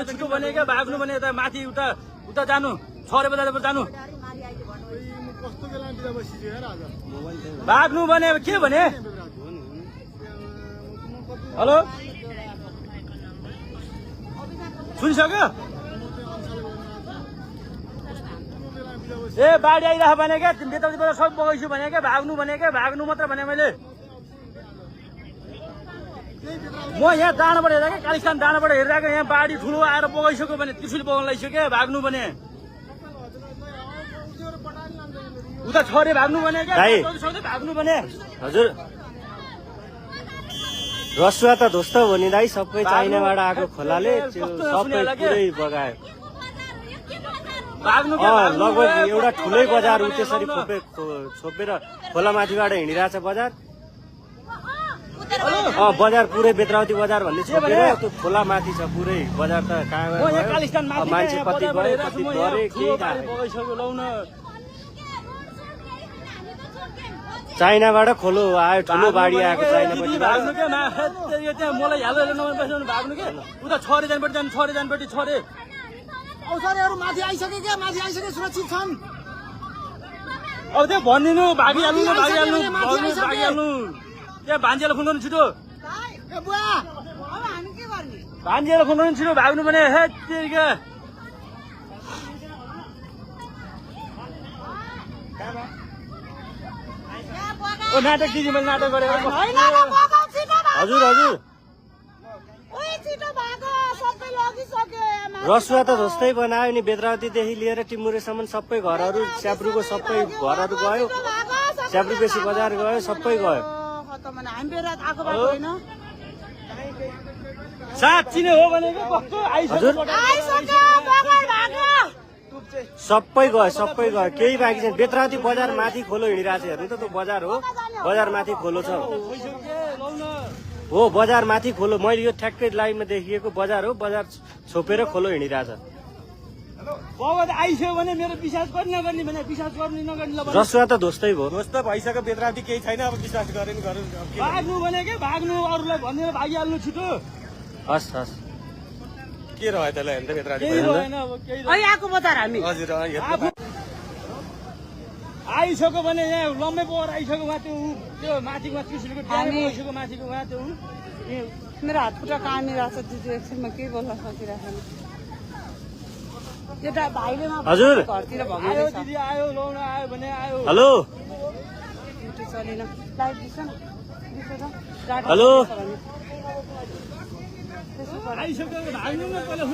छिटो भने क्या भाग्नु भने यता माथि उता उता जानु 6 बजेर जानु भाग्नु भने के भने हेलो सुनिसक्यो ए बाढी आइरह भने क्या बेताउतीबाट सब बगाइछु भने क्या भाग्नु मात्र भने मैले म यहाँ डाँडाबाट हेरेर क्या कालिस्तान डाँडाबाट हेरिरहेको यहाँ बाढी ठुलो आएर बगाइसक्यो भने त्रिशुल बगाउन लागिसक्यो भाग्नु भने उता छरे भाग्नु भने क्या भाग्नु भने हजुर रसुवा त ध्वस्त हो नि दाइ सबै चाइनाबाट आएको खोलाले सबै पुरै बगायो लगभग एउटा ठुलै बजार उ त्यसरी छोपेर खोला माथिबाट हिँडिरहेछ बजार बजार पुरै बेत्रावती बजार भन्ने छोपेर त्यो खोला माथि छ पुरै बजार त कहाँ मान्छे कति गए कति गरे केही चाइनाबाट खोलो आयो ठुलो बाढी आएको चाइनाबाट मलाई भाग्नु के उता छरे जानपट्टि छरे औषधिहरू माथि आइसके क्या माथि आइसके सुरक्षित छन् अब त्यो भनिदिनु भागिहाल्नु त्यहाँ भान्जीलाई फोन गर्नु छिटो भान्जीलाई फोन गर्नु छिटो भाग्नु भने नाटक दिदी मैले नाटक गरेँ हजुर हजुर रसुवा त जस्तै बनायो नि बेत्रावतीदेखि लिएर टिमुरेसम्म सबै घरहरू च्याब्रुको सबै घरहरू गयो च्याब्रु बेसी बजार गयो सबै गयो साँच्ची नै हो भने सबै गयो केही बाँकी छैन बेत्रावती बजार माथि खोलो हिँडिरहेको छ हेर्नु त त्यो बजार हो बजार माथि खोलो छ हो बजार माथि खोलो मैले यो ठ्याक्कै लाइनमा देखिएको बजार हो बजार छोपेर खोलो हिँडिरहेछ आइसक्यो भने मेरो विश्वास गर्ने नगर्ने भने विश्वास गर्ने नगर्ने रसुवा त ध्वस्तै भयो ध्वस्त भइसक्यो बेत्रावती केही छैन अब विश्वास गरे नि गरौँ भाग्नु भने के भाग्नु अरूलाई भनेर भागिहाल्नु छिटो हस् हस् के रह्यो त्यसलाई हेर्नु त बेत्रावती आएको बजार हामी हजुर आइसक्यो भने यहाँ लम्बै पोखर आइसक्यो उहाँ त्यो माथिको त्रिशुलको आइसक्यो माथिको उहाँ त्यो मेरो हात खुट्टा कामिरहेको छ दिदी एकछिनमा के बोल्न सकिरहेको एउटा भाइले हजुर घरतिर आयो दिदी आयो लाउन आयो भने आयो हेलो चलेन लाइट दिन्छ न हेलो आइसक्यो भाग्नु न पहिला